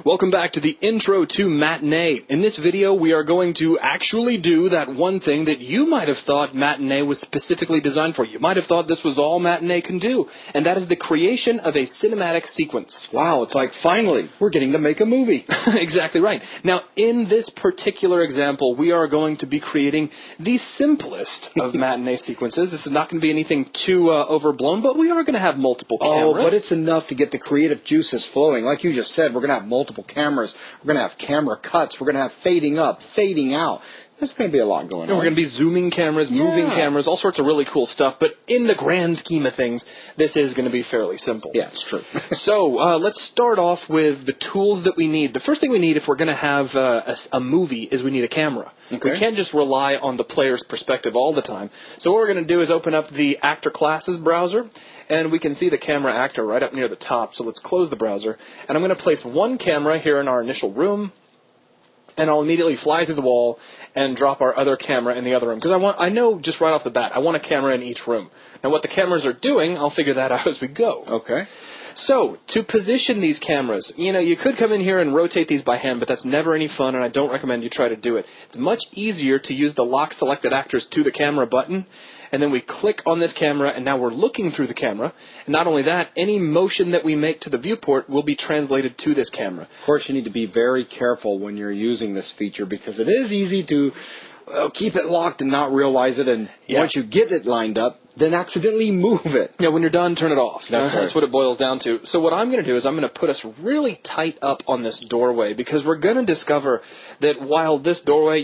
Welcome back to the intro to Matinee. In this video, we are going to actually do that one thing that you might have thought Matinee was specifically designed for. You might have thought this was all Matinee can do, and that is the creation of a cinematic sequence. Wow, it's like finally, we're getting to make a movie. Exactly right. Now, in this particular example, we are going to be creating the simplest of Matinee sequences. This is not going to be anything too overblown, but we are going to have multiple cameras. Oh, but it's enough to get the creative juices flowing. Like you just said, we're going to have multiple cameras. We're going to have camera cuts. We're going to have fading up, fading out. There's going to be a lot going on. We're going to be zooming cameras, moving cameras, all sorts of really cool stuff. But in the grand scheme of things, this is going to be fairly simple. Yeah, it's true. So let's start off with the tools that we need. The first thing we need if we're going to have a movie is we need a camera. Okay. We can't just rely on the player's perspective all the time. So what we're going to do is open up the Actor Classes browser, and we can see the camera actor right up near the top. So let's close the browser. And I'm going to place one camera here in our initial room, and I'll immediately fly through the wall and drop our other camera in the other room. Because I know just right off the bat, I want a camera in each room. Now, what the cameras are doing, I'll figure that out as we go. Okay. So, to position these cameras, you could come in here and rotate these by hand, but that's never any fun, and I don't recommend you try to do it. It's much easier to use the Lock Selected Actors to the Camera button, and then we click on this camera, and now we're looking through the camera. And not only that, any motion that we make to the viewport will be translated to this camera. Of course, you need to be very careful when you're using this feature because it is easy to keep it locked and not realize it, and once you get it lined up, then accidentally move it. Yeah, when you're done, turn it off. That's what it boils down to. So what I'm going to do is I'm going to put us really tight up on this doorway because we're going to discover that while this doorway,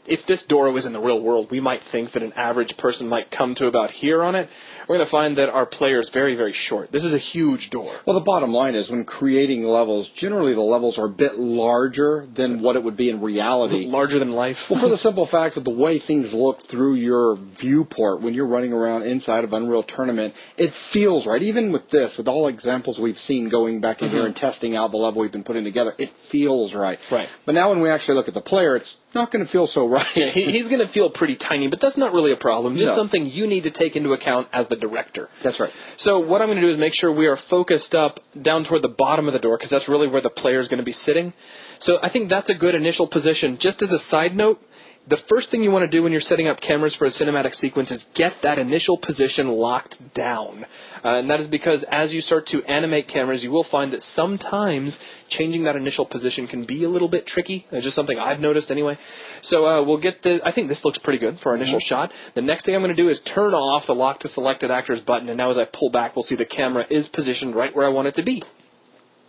if this door was in the real world, we might think that an average person might come to about here on it. We're going to find that our player is very, very short. This is a huge door. Well, the bottom line is when creating levels, generally the levels are a bit larger than what it would be in reality. Larger than life. Well, for the simple fact of the way things look through your viewport when you're running around inside of Unreal Tournament, it feels right. Even with this, with all examples we've seen going back in here and testing out the level we've been putting together, it feels right. Right. But now when we actually look at the player, it's not going to feel so right. Yeah, he's going to feel pretty tiny, but that's not really a problem. Just something you need to take into account as the director. That's right. So what I'm going to do is make sure we are focused up down toward the bottom of the door because that's really where the player is going to be sitting. So I think that's a good initial position. Just as a side note, the first thing you want to do when you're setting up cameras for a cinematic sequence is get that initial position locked down. And that is because as you start to animate cameras, you will find that sometimes changing that initial position can be a little bit tricky. It's just something I've noticed anyway. So we'll get I think this looks pretty good for our initial shot. The next thing I'm going to do is turn off the Lock to Selected Actors button, and now as I pull back, we'll see the camera is positioned right where I want it to be.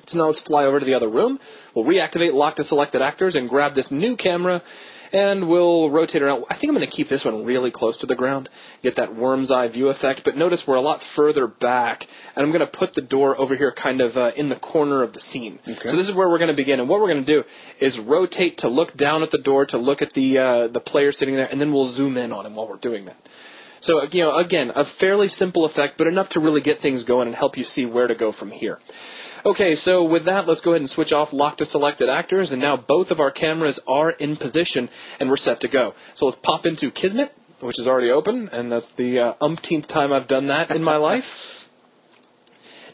So now let's fly over to the other room. We'll reactivate Lock to Selected Actors and grab this new camera, and we'll rotate around. I think I'm going to keep this one really close to the ground, get that worm's eye view effect. But notice we're a lot further back, and I'm going to put the door over here kind of in the corner of the scene. Okay. So this is where we're going to begin. And what we're going to do is rotate to look down at the door, to look at the player sitting there, and then we'll zoom in on him while we're doing that. So, again, a fairly simple effect, but enough to really get things going and help you see where to go from here. Okay, so with that, let's go ahead and switch off Lock to Selected Actors, and now both of our cameras are in position, and we're set to go. So let's pop into Kismet, which is already open, and that's the umpteenth time I've done that in my life.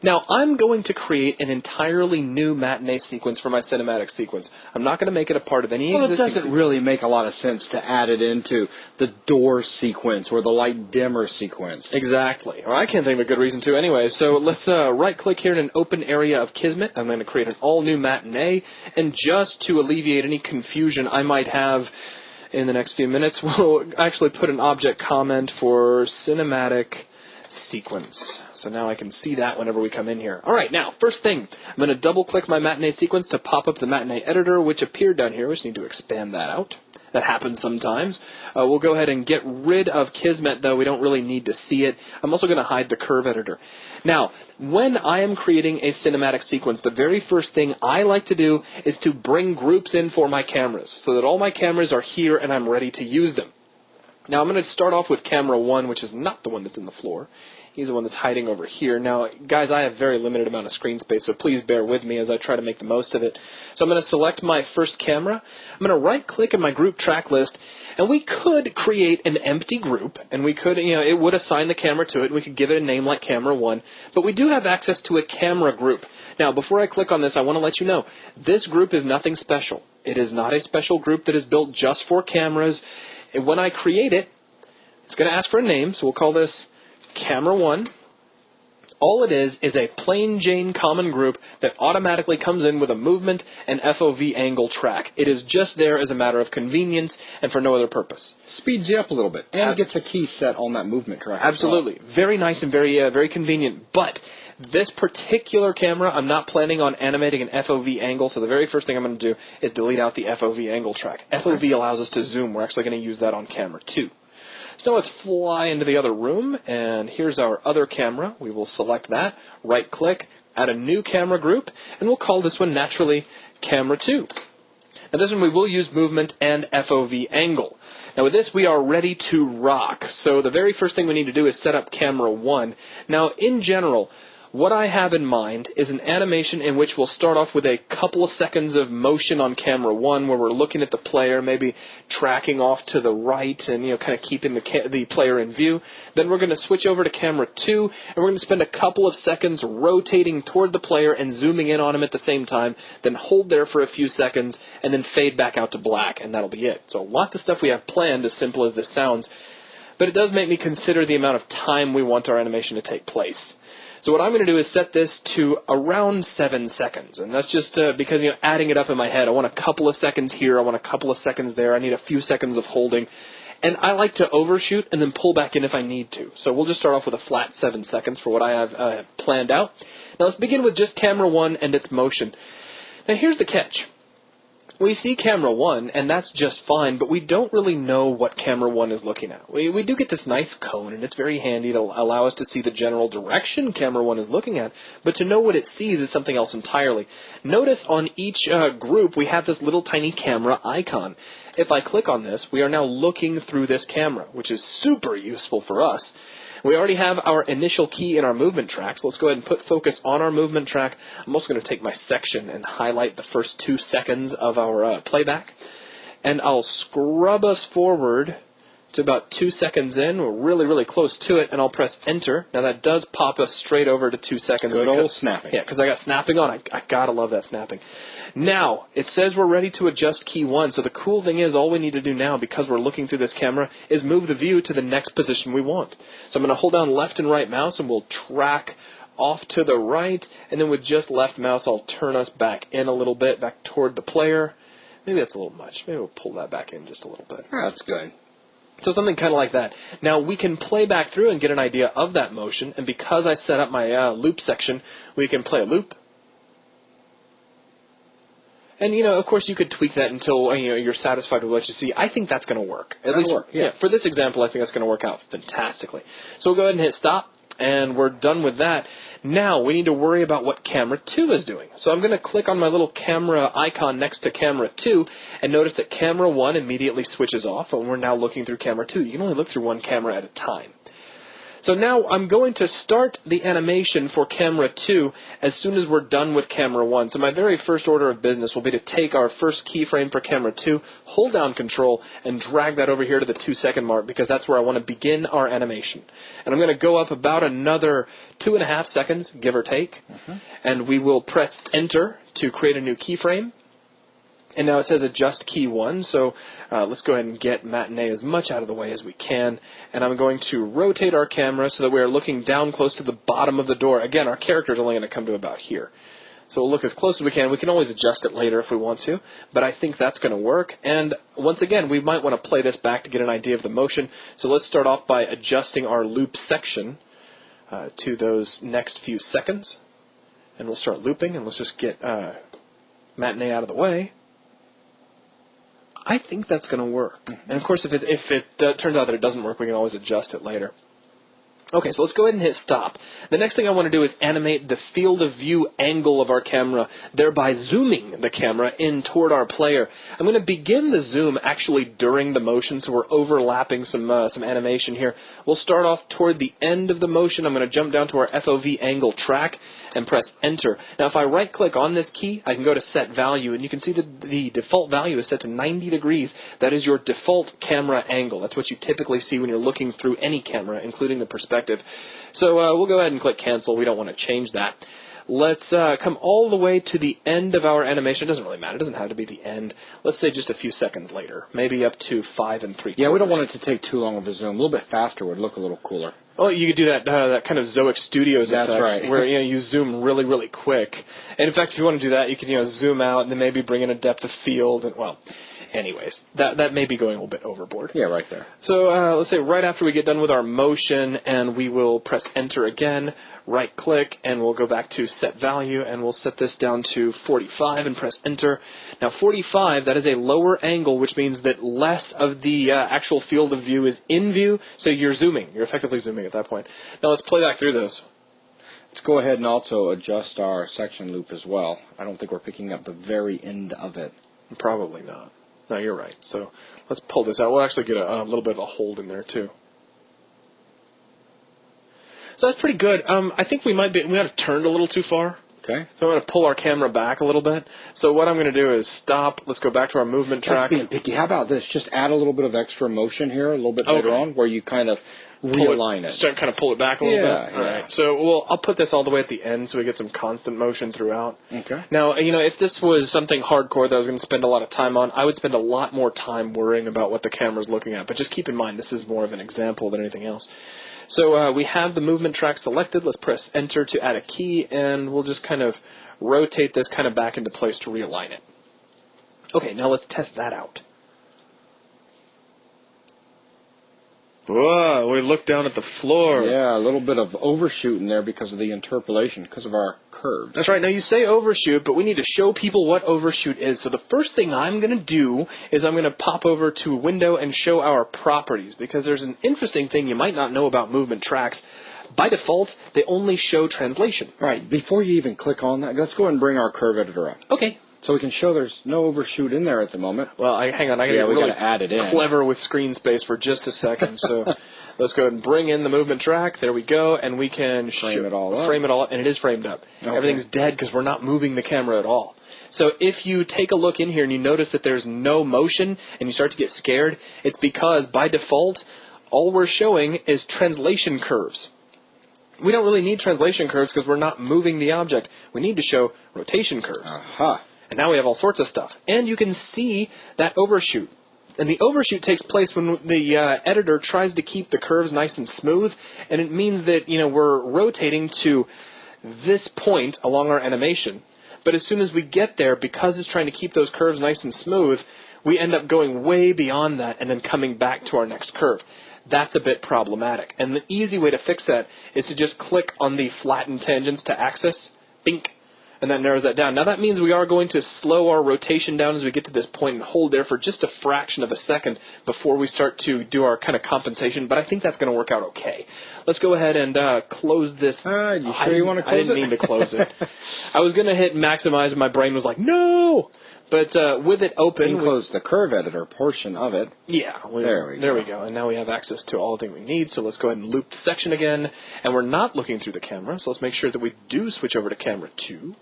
Now, I'm going to create an entirely new Matinee sequence for my cinematic sequence. I'm not going to make it a part of any existing it doesn't really make a lot of sense to add it into the door sequence or the light dimmer sequence. Exactly. Or I can't think of a good reason to anyway. So let's right-click here in an open area of Kismet. I'm going to create an all-new Matinee. And just to alleviate any confusion I might have in the next few minutes, we'll actually put an object comment for cinematic sequence. So now I can see that whenever we come in here. All right, now, first thing, I'm going to double-click my Matinee sequence to pop up the Matinee editor, which appeared down here. We just need to expand that out. That happens sometimes. We'll go ahead and get rid of Kismet, though. We don't really need to see it. I'm also going to hide the curve editor. Now, when I am creating a cinematic sequence, the very first thing I like to do is to bring groups in for my cameras so that all my cameras are here and I'm ready to use them. Now, I'm going to start off with camera 1, which is not the one that's in the floor. He's the one that's hiding over here. Now, guys, I have very limited amount of screen space, so please bear with me as I try to make the most of it. So I'm going to select my first camera. I'm going to right-click in my group track list, and we could create an empty group, and we could, it would assign the camera to it, and we could give it a name like Camera 1, but we do have access to a camera group. Now, before I click on this, I want to let you know, this group is nothing special. It is not a special group that is built just for cameras. And when I create it, it's going to ask for a name, so we'll call this Camera 1. All it is a plain Jane common group that automatically comes in with a movement and FOV angle track. It is just there as a matter of convenience and for no other purpose. Speeds you up a little bit and gets a key set on that movement track. Absolutely. Very nice and very convenient. But this particular camera, I'm not planning on animating an FOV angle, so the very first thing I'm going to do is delete out the FOV angle track. FOV allows us to zoom. We're actually going to use that on camera 2. So now let's fly into the other room, and here's our other camera. We will select that, right-click, add a new camera group, and we'll call this one naturally Camera 2. Now this one we will use movement and FOV angle. Now with this we are ready to rock. So the very first thing we need to do is set up Camera 1. Now in general, what I have in mind is an animation in which we'll start off with a couple of seconds of motion on Camera 1 where we're looking at the player, maybe tracking off to the right and kind of keeping the player in view. Then we're going to switch over to Camera 2 and we're going to spend a couple of seconds rotating toward the player and zooming in on him at the same time, then hold there for a few seconds and then fade back out to black, and that'll be it. So lots of stuff we have planned, as simple as this sounds, but it does make me consider the amount of time we want our animation to take place. So what I'm going to do is set this to around 7 seconds, and that's just because, adding it up in my head, I want a couple of seconds here, I want a couple of seconds there, I need a few seconds of holding, and I like to overshoot and then pull back in if I need to. So we'll just start off with a flat 7 seconds for what I have planned out. Now let's begin with just Camera 1 and its motion. Now here's the catch. We see Camera 1, and that's just fine, but we don't really know what Camera 1 is looking at. We do get this nice cone, and it's very handy to allow us to see the general direction Camera 1 is looking at, but to know what it sees is something else entirely. Notice on each group we have this little tiny camera icon. If I click on this, we are now looking through this camera, which is super useful for us. We already have our initial key in our movement track, so let's go ahead and put focus on our movement track. I'm also going to take my section and highlight the first 2 seconds of our playback. And I'll scrub us forward to about 2 seconds in. We're really, really close to it, and I'll press Enter. Now that does pop us straight over to 2 seconds. Good old snapping. Yeah, because I got snapping on. I gotta love that snapping. Now, it says we're ready to adjust key 1, so the cool thing is all we need to do now, because we're looking through this camera, is move the view to the next position we want. So I'm going to hold down left and right mouse, and we'll track off to the right, and then with just left mouse, I'll turn us back in a little bit, back toward the player. Maybe that's a little much. Maybe we'll pull that back in just a little bit. That's good. So something kind of like that. Now, we can play back through and get an idea of that motion, and because I set up my loop section, we can play a loop. And, of course, you could tweak that until you're satisfied with what you see. I think that's going to work. That'll work, yeah. For this example, I think that's going to work out fantastically. So we'll go ahead and hit stop, and we're done with that. Now, we need to worry about what Camera 2 is doing. So I'm going to click on my little camera icon next to Camera 2, and notice that Camera 1 immediately switches off, and we're now looking through Camera 2. You can only look through one camera at a time. So now I'm going to start the animation for Camera 2 as soon as we're done with Camera 1. So my very first order of business will be to take our first keyframe for Camera 2, hold down Control, and drag that over here to the 2 second mark, because that's where I want to begin our animation. And I'm going to go up about another 2.5 seconds, give or take, and we will press Enter to create a new keyframe. And now it says adjust key 1, so let's go ahead and get Matinee as much out of the way as we can. And I'm going to rotate our camera so that we are looking down close to the bottom of the door. Again, our character is only going to come to about here. So we'll look as close as we can. We can always adjust it later if we want to, but I think that's going to work. And once again, we might want to play this back to get an idea of the motion. So let's start off by adjusting our loop section to those next few seconds. And we'll start looping, and let's just get Matinee out of the way. I think that's going to work. And of course, if it turns out that it doesn't work, we can always adjust it later. Okay, so let's go ahead and hit stop. The next thing I want to do is animate the field of view angle of our camera, thereby zooming the camera in toward our player. I'm going to begin the zoom actually during the motion, so we're overlapping some animation here. We'll start off toward the end of the motion. I'm going to jump down to our FOV angle track and press enter. Now, if I right-click on this key, I can go to set value, and you can see that the default value is set to 90 degrees. That is your default camera angle. That's what you typically see when you're looking through any camera, including the perspective. So we'll go ahead and click cancel. We don't want to change that. Let's come all the way to the end of our animation. It doesn't really matter. It doesn't have to be the end. Let's say just a few seconds later, maybe up to 5 3/4. Yeah, we don't want it to take too long of a zoom. A little bit faster would look a little cooler. Oh, you could do that kind of Zoic Studios That's effect, right. where you zoom really, really quick. And in fact, if you want to do that, you could zoom out and then maybe bring in a depth of field. And well, anyways, that may be going a little bit overboard. Yeah, right there. So let's say right after we get done with our motion, and we will press enter again, right click, and we'll go back to set value, and we'll set this down to 45 and press enter. Now 45, that is a lower angle, which means that less of the actual field of view is in view, so you're zooming. You're effectively zooming at that point. Now let's play back through those. Let's go ahead and also adjust our section loop as well. I don't think we're picking up the very end of it. Probably not. No, you're right. So let's pull this out. We'll actually get a little bit of a hold in there too. So that's pretty good. I think we might have turned a little too far. Okay. So I'm going to pull our camera back a little bit. So what I'm going to do is stop. Let's go back to our movement track. That's being picky. How about this? Just add a little bit of extra motion here, a little bit later on, where you kind of realign it. Start kind of pull it back a little bit. Yeah. All right. So I'll put this all the way at the end so we get some constant motion throughout. Okay. Now, if this was something hardcore that I was going to spend a lot of time on, I would spend a lot more time worrying about what the camera's looking at. But just keep in mind, this is more of an example than anything else. So we have the movement track selected. Let's press enter to add a key, and we'll just kind of rotate this kind of back into place to realign it. Okay, now let's test that out. Whoa, we look down at the floor. Yeah, a little bit of overshoot in there because of the interpolation, because of our curves. That's right. Now, you say overshoot, but we need to show people what overshoot is. So the first thing I'm going to do is I'm going to pop over to a window and show our properties, because there's an interesting thing you might not know about movement tracks. By default, they only show translation. Right. Before you even click on that, let's go ahead and bring our curve editor up. Okay. So we can show there's no overshoot in there at the moment. Well, hang on. I got to get really add it in. Clever with screen space for just a second. So let's go ahead and bring in the movement track. There we go. And we can frame it all up. And it is framed up. Okay. Everything's dead because we're not moving the camera at all. So if you take a look in here and you notice that there's no motion and you start to get scared, it's because by default, all we're showing is translation curves. We don't really need translation curves because we're not moving the object. We need to show rotation curves. Aha. And now we have all sorts of stuff. And you can see that overshoot. And the overshoot takes place when the editor tries to keep the curves nice and smooth. And it means that, we're rotating to this point along our animation. But as soon as we get there, because it's trying to keep those curves nice and smooth, we end up going way beyond that and then coming back to our next curve. That's a bit problematic. And the easy way to fix that is to just click on the flatten tangents to axis. Bink. And that narrows that down. Now that means we are going to slow our rotation down as we get to this point and hold there for just a fraction of a second before we start to do our kind of compensation, but I think that's going to work out okay. Let's go ahead and close this. You sure you want to close it? I didn't mean to close it. I was going to hit maximize and my brain was like, no! But with it open... close the curve editor portion of it. Yeah. There we go. And now we have access to all the things we need. So let's go ahead and loop the section again. And we're not looking through the camera, so let's make sure that we do switch over to camera 2.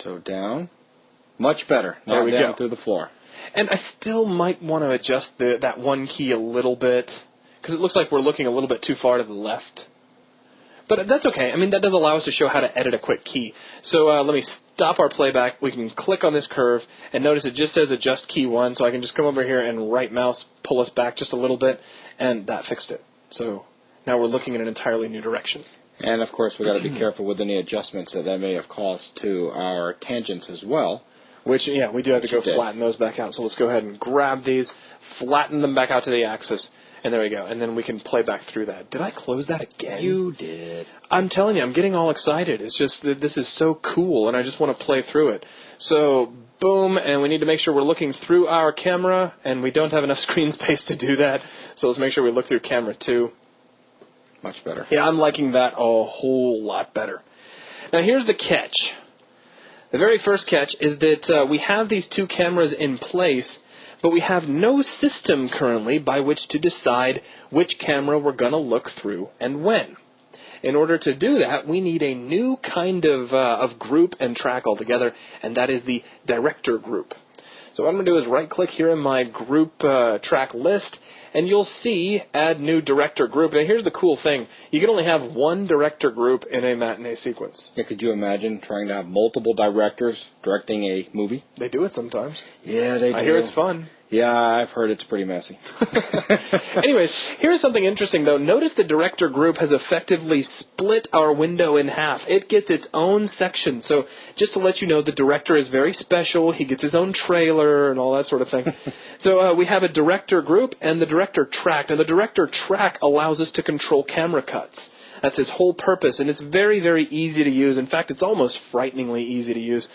So down. Much better. Now there we down go. Through the floor. And I still might want to adjust that one key a little bit, because it looks like we're looking a little bit too far to the left. But that's okay. I mean, that does allow us to show how to edit a quick key. So let me stop our playback. We can click on this curve, and notice it just says adjust key 1, so I can just come over here and right mouse, pull us back just a little bit, and that fixed it. So now we're looking in an entirely new direction. And, of course, we've got to be careful with any adjustments that may have caused to our tangents as well. Which, yeah, we do have to go flatten those back out. So let's go ahead and grab these, flatten them back out to the axis, and there we go. And then we can play back through that. Did I close that again? You did. I'm telling you, I'm getting all excited. It's just that this is so cool, and I just want to play through it. So, boom, and we need to make sure we're looking through our camera, and we don't have enough screen space to do that. So let's make sure we look through camera 2. Much better. Yeah, I'm liking that a whole lot better. Now, here's the catch. The very first catch is that we have these two cameras in place, but we have no system currently by which to decide which camera we're going to look through and when. In order to do that, we need a new kind of group and track altogether, and that is the director group. So what I'm going to do is right-click here in my group track list, and you'll see Add New Director Group. Now, here's the cool thing. You can only have one director group in a matinee sequence. Yeah, could you imagine trying to have multiple directors directing a movie? They do it sometimes. Yeah, they do. I hear it's fun. Yeah, I've heard it's pretty messy. Anyways, here's something interesting, though. Notice the director group has effectively split our window in half. It gets its own section. So just to let you know, the director is very special. He gets his own trailer and all that sort of thing. So we have a director group and the director track. Now, the director track allows us to control camera cuts. That's his whole purpose, and it's very, very easy to use. In fact, it's almost frighteningly easy to use.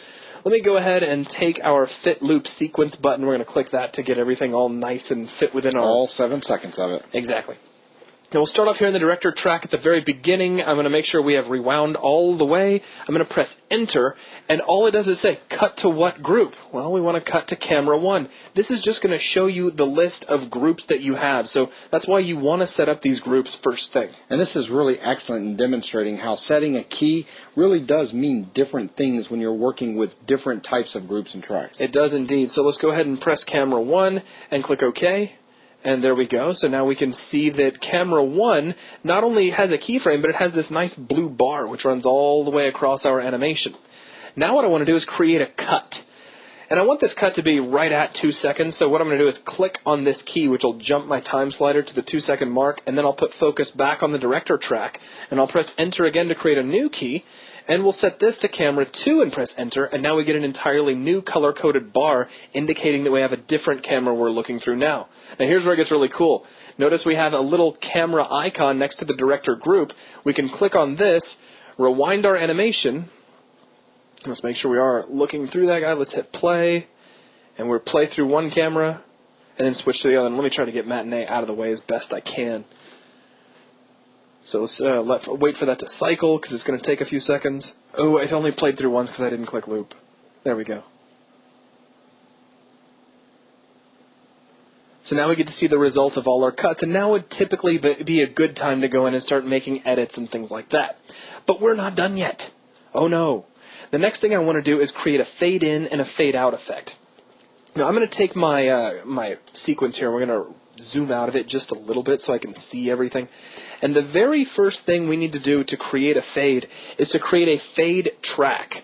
Let me go ahead and take our Fit Loop Sequence button. We're going to click that to get everything all nice and fit within our... All 7 seconds of it. Exactly. Now, we'll start off here in the director track at the very beginning. I'm going to make sure we have rewound all the way. I'm going to press Enter, and all it does is say, cut to what group? Well, we want to cut to camera 1. This is just going to show you the list of groups that you have. So that's why you want to set up these groups first thing. And this is really excellent in demonstrating how setting a key really does mean different things when you're working with different types of groups and tracks. It does indeed. So let's go ahead and press camera 1 and click OK. And there we go. So now we can see that camera 1 not only has a keyframe, but it has this nice blue bar which runs all the way across our animation. Now what I want to do is create a cut. And I want this cut to be right at 2 seconds. So what I'm going to do is click on this key, which will jump my time slider to the 2-second mark. And then I'll put focus back on the director track. And I'll press Enter again to create a new key. And we'll set this to camera 2 and press Enter, and now we get an entirely new color-coded bar indicating that we have a different camera we're looking through now. Now here's where it gets really cool. Notice we have a little camera icon next to the director group. We can click on this, rewind our animation. Let's make sure we are looking through that guy. Let's hit play, and we'll play through one camera, and then switch to the other. And let me try to get Matinee out of the way as best I can. So let's wait for that to cycle, because it's going to take a few seconds. Oh, it only played through once because I didn't click loop. There we go. So now we get to see the result of all our cuts, and now would typically be a good time to go in and start making edits and things like that. But we're not done yet. Oh no. The next thing I want to do is create a fade in and a fade out effect. Now I'm going to take my sequence here, and we're going to zoom out of it just a little bit so I can see everything. And the very first thing we need to do to create a fade is to create a fade track.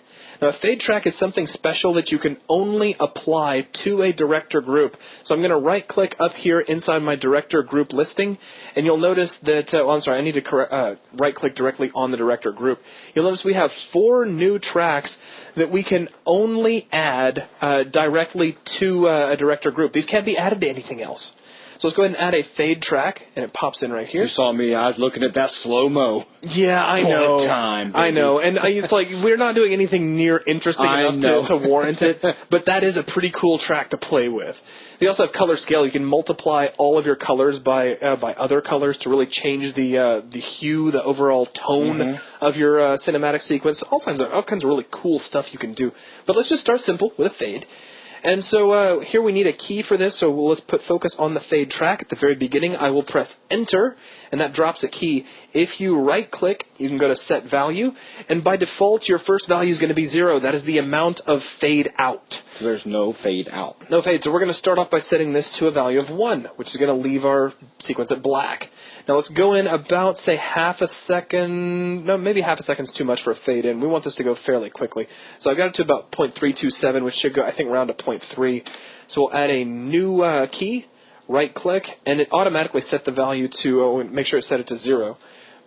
Now, a fade track is something special that you can only apply to a director group. So I'm going to right-click up here inside my director group listing, and you'll notice that, I need to right-click directly on the director group. You'll notice we have 4 new tracks that we can only add directly to a director group. These can't be added to anything else. So let's go ahead and add a fade track, and it pops in right here. You saw me. I was looking at that slow-mo. Yeah, I know. Time, baby. I know. And it's like we're not doing anything near interesting enough to warrant it, but that is a pretty cool track to play with. They also have color scale. You can multiply all of your colors by other colors to really change the hue, the overall tone of your cinematic sequence. All kinds of really cool stuff you can do. But let's just start simple with a fade. And so here we need a key for this, so let's put focus on the fade track. At the very beginning, I will press Enter, and that drops a key. If you right-click, you can go to Set Value, and by default, your first value is going to be 0. That is the amount of fade out. So there's no fade out. No fade. So we're going to start off by setting this to a value of 1, which is going to leave our sequence at black. Now let's go in about, say, half a second. No, maybe half a second's too much for a fade in. We want this to go fairly quickly. So I got it to about 0.327, which should go, I think, around to 0.3. So we'll add a new key, right-click, and it automatically set the value to, make sure it set it to 0.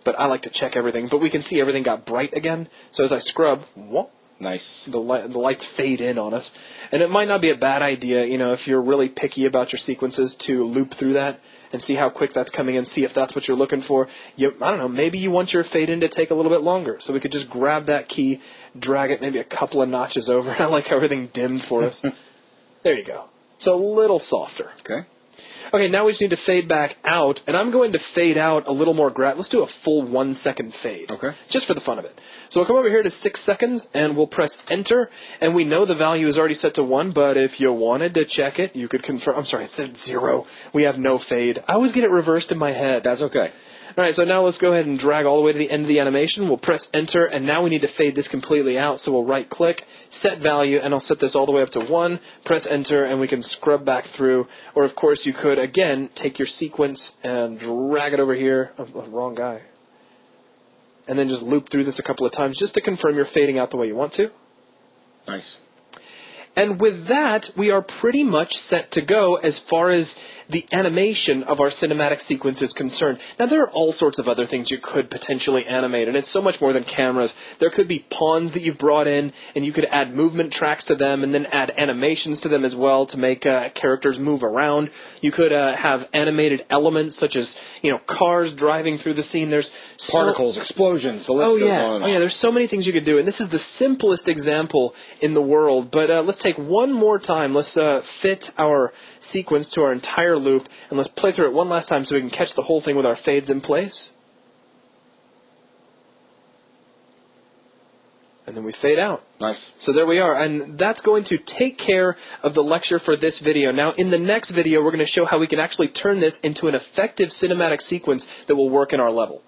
But I like to check everything. But we can see everything got bright again. So as I scrub, whoop, nice. The lights fade in on us. And it might not be a bad idea, if you're really picky about your sequences, to loop through that and see how quick that's coming in, see if that's what you're looking for. I don't know, maybe you want your fade in to take a little bit longer. So we could just grab that key, drag it maybe a couple of notches over. I like how everything dimmed for us. There you go. So a little softer. Okay. Okay, now we just need to fade back out, and I'm going to fade out a little more Let's do a full 1 second fade. Okay. Just for the fun of it. So we'll come over here to 6 seconds, and we'll press Enter, and we know the value is already set to 1, but if you wanted to check it, you could confirm. I'm sorry, it said 0. We have no fade. I always get it reversed in my head. That's okay. All right, so now let's go ahead and drag all the way to the end of the animation. We'll press Enter, and now we need to fade this completely out. So we'll right-click, Set Value, and I'll set this all the way up to 1, press Enter, and we can scrub back through. Or, of course, you could, again, take your sequence and drag it over here. Oh, wrong guy. And then just loop through this a couple of times just to confirm you're fading out the way you want to. Nice. And with that, we are pretty much set to go as far as the animation of our cinematic sequence is concerned. Now, there are all sorts of other things you could potentially animate, and it's so much more than cameras. There could be pawns that you've brought in, and you could add movement tracks to them, and then add animations to them as well to make characters move around. You could have animated elements such as, cars driving through the scene. There's particles, explosions, the list goes on and on. Oh, yeah, there's so many things you could do, and this is the simplest example in the world, but let's take one more time. Let's fit our sequence to our entire loop, and let's play through it one last time so we can catch the whole thing with our fades in place. And then we fade out. Nice. So there we are, and that's going to take care of the lecture for this video. Now, in the next video, we're going to show how we can actually turn this into an effective cinematic sequence that will work in our level.